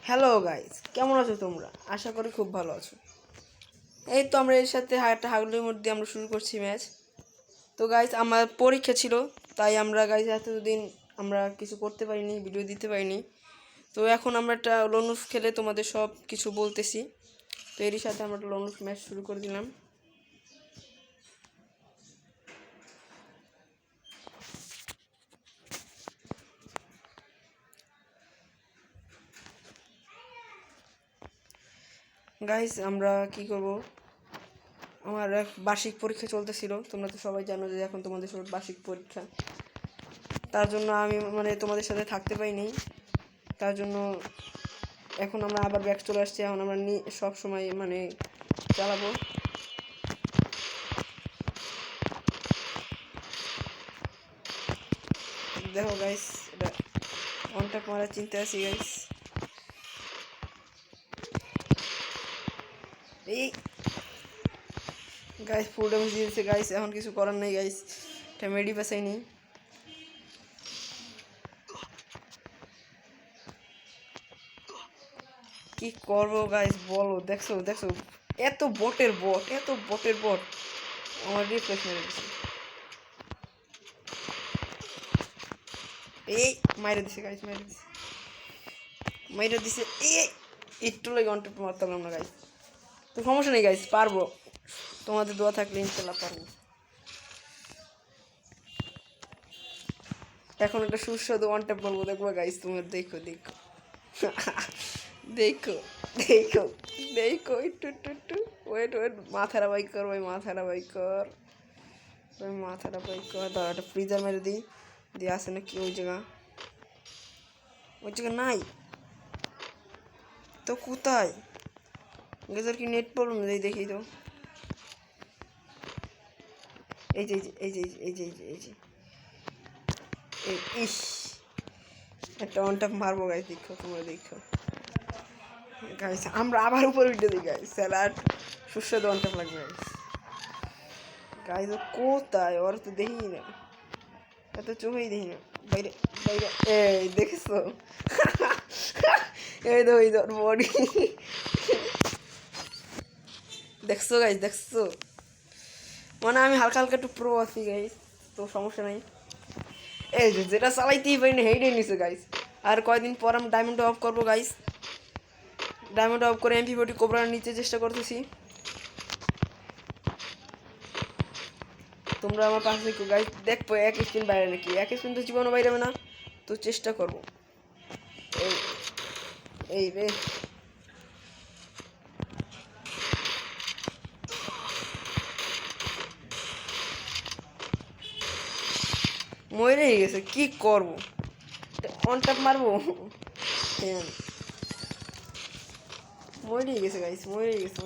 Hello guys, কেমন আছো তোমরা? আশা করি খুব ভালো আছো। এই তো আমরা এর সাথে একটা হাগলের মধ্যে আমরা শুরু করছি ম্যাচ। তো গাইস আমার পরীক্ষা ছিল, তাই আমরা গাইস এতদিন আমরা কিছু করতে পারিনি, ভিডিও দিতে পারিনি। তো এখন আমরা একটা লোনুফ খেলে তোমাদের সব কিছু বলতেছি। তো এরই সাথে আমরা একটা লোনুফ ম্যাচ শুরু করে দিলাম। গাইস আমরা কি করব, আমার এক বার্ষিক পরীক্ষা চলতেছিল। তোমরা তো সবাই জানো যে এখন তোমাদের সব বার্ষিক পরীক্ষা। তার জন্য আমি তোমাদের সাথে থাকতে পারিনি। তার জন্য এখন আমরা আবার ব্যাক চলে আসছি। এখন আমরা সব সময় চালাবো। দেখো গাইস, এটা অনটাক মারার চিন্তা আছি গাইস। এই গাইস ফুল ড্যামেজ দিয়েছে গাইস, এখন কিছু করার নেই গাইস, এটা মেডি পেছাইনি। কি করবো গাইস বলো? দেখছো দেখছো, এত বটের বট আমার রিফ্রেশ মেরে দিছে। এই মাইরে দিছে গাইস, মাইরে দিছে। এই একটু লাগে অনটাক মারতে পারলাম না গাইস। তো সমস্যা নেই গাইস, পারবো, তোমাদের দোয়া থাকলে ইনশাল্লাহ পারবো। এখন একটা সুস্বাদু ওয়ান ট্যাপ বলবো, দেখবো গাইস, তোমার দেখো দেখো দেখো দেখো দেখো, একটু একটু একটু ওয়েট ওয়েট, মাথাটা বাইক কর ভাই, মাথাটা বাইক কর ভাই, মাথাটা বাইক কর। দাঁড়া একটা ফ্রিজার মেরে দিই, দিয়ে আসে নাকি ওই জায়গা নাই তো? কোথায় গেছর? কি নেট প্রবলেম? দেখি তো। এই যে এই যে এই যে এই যে এই যে ইস, একটা ওয়ান ট্যাপ মারবো গাইস, দেখো তোমরা দেখো গাইস। আমরা আবার উপরে উঠে দিই গাইস, স্যালাড সুস্বাদু ওয়ান ট্যাপ লাগবে গাইস। গাইস ও কোথায়? ওর তো দেখি না, এত চোখেই দেখি না। বাইরে বাইরে, এই দেখেছো? এই তো ওই তোর বডি, দেখছো গাইস দেখছো? আমি হালকা হালকা একটু প্রো আছি গাইস, তো সমস্যা নাই। এই যে যেটা চালাইতেই পারি না হেইটাই নিছে গাইস। আর কয়দিন পর আমি ডায়মন্ড অফ করবো গাইস, ডায়মন্ড অফ করে MP40 কোবরা নিতে চেষ্টা করতেছি। তোমরা আমার পাশে দেখো গাইস, দেখবো এক স্পিন বাইরে নাকি। এক স্পিন তো জীবনও বাইরে না, তো চেষ্টা করবো। এই এই রে, মরেই গেছে, কি করবো? অন ট্যাপ মারবো, মরেই গেছে গাইস, মরেই গেছে।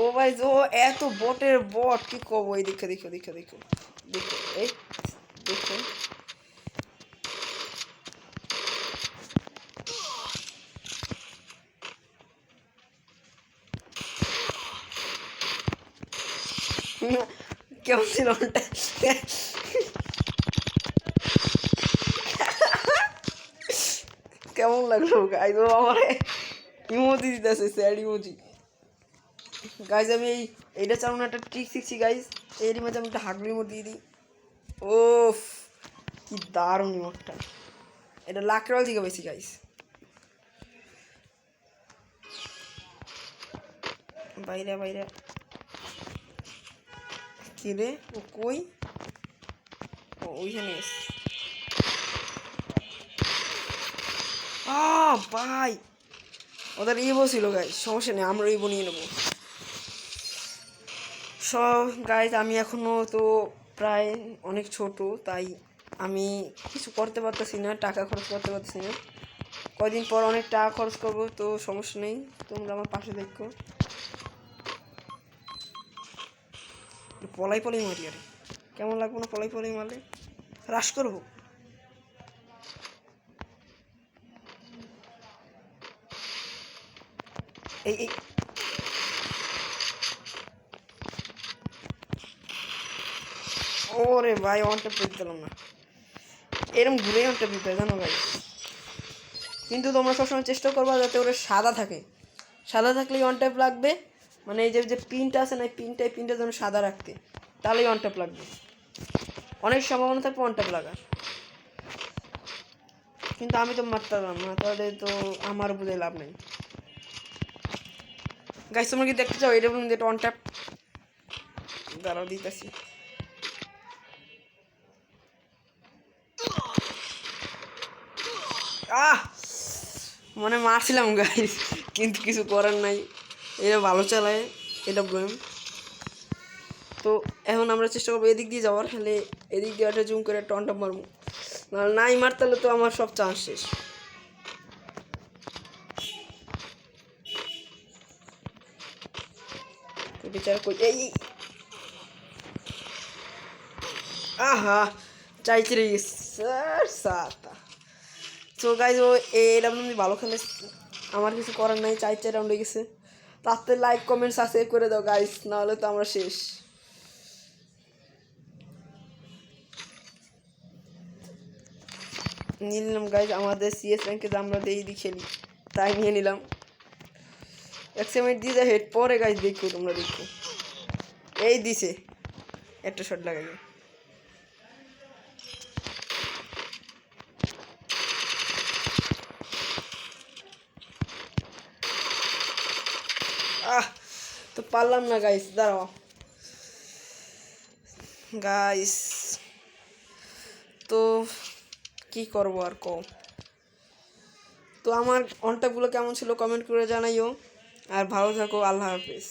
ও ভাই ও এত বটের বট, কি করবো? এই দেখো দেখো দেখো দেখো দেখো, এই দেখো কেমন ছিল ওটা? কেমন লাগলো গাইজ? ও আমার ইমোজি দিতেছে, স্যাড ইমোজি। গাইজ আমি এইটা চালানো একটা ট্রিক শিখছি গাইজ, এরই মধ্যে আমি একটা হাগলি ইমোট দিয়ে দিই। ওফ, কি দারুণ ইমোটটা! এটা লাকড়াল থেকে বেশি গাইজ। বাইরে বাইরে, কি রে ও কই? ও ওইখানে এসে ভাই, ওদের ইভো ছিল গাইজ, সমস্যা নেই, আমরা ইভো নিয়ে নেবো। সব গাইজ আমি এখনও তো প্রায় অনেক ছোট, তাই আমি কিছু করতে পারতেছি না, টাকা খরচ করতে পারতেছি না। কয়দিন পর অনেক টাকা খরচ করবো, তো সমস্যা নেই, তোমরা আমার পাশে দেখো। পলাই পলাই মারি, আরে কেমন লাগবো না পলাই পলাই মারলে? রাশ করবো। এই এই ওরে ভাই, ওয়ানটা পেয়ে দিলাম না। এরকম ঘুরে অন ট্যাপ দিতে হয় জানো গাইস। কিন্তু তোমরা সবসময় চেষ্টা করবা যাতে ওরা সাদা থাকে, সাদা থাকলেই অন ট্যাপ লাগবে। মানে এই যে যে পিনটা আছে না, এই পিনটা যেন সাদা রাখতে, তাহলেই অন ট্যাপ লাগবে। অনেক সম্ভাবনা থাকবে অন ট্যাপ লাগার, কিন্তু আমি তো মারতাম না, তাহলে তো আমার বুঝে লাভ নেই। গাইস তোমরা কি দেখতে চাও এটা যেটা অন ট্যাপ? দাঁড়াও দিতেছি। আহ মানে মারছিলাম গাইস, কিন্তু কিছু করার নাই, এটা ভালো চালায় এটা ব্রোম। তো এখন আমরা চেষ্টা করবো এদিক দিয়ে যাওয়ার, হলে এদিক দিয়ে একটা জুম করে টনটা মারবো, নাহলে নাই মারতে হলে তো আমার সব চান্স শেষ। বিচার করি এই আহা চাইতে রে স্যার সাতা। তো গাইজ ও এই রাউন্ড ভালো খেলে, আমার কিছু করার নাই, 4 রাউন্ড হয়ে গেছে। তাতে লাইক কমেন্ট সাবস্ক্রাইব করে দাও গাইজ, নাহলে তো আমরা শেষ। নিয়ে নিলাম গাইজ আমাদের সিএস র্যাঙ্কে যে আমরা এই দিয়ে খেলি, তাই নিয়ে নিলাম। এক্সএমএট দিয়ে যায় হেড পরে গাইজ, দেখো তোমরা দেখো এই দিছে একটা শট লাগাই। তো পারলাম না গাইস, দাঁড়াও গাইস, তো কি করবো আর কম। তো আমার অনটাপগুলো কেমন ছিল কমেন্ট করে জানাইও, আর ভালো থাকো, আল্লাহ হাফেজ।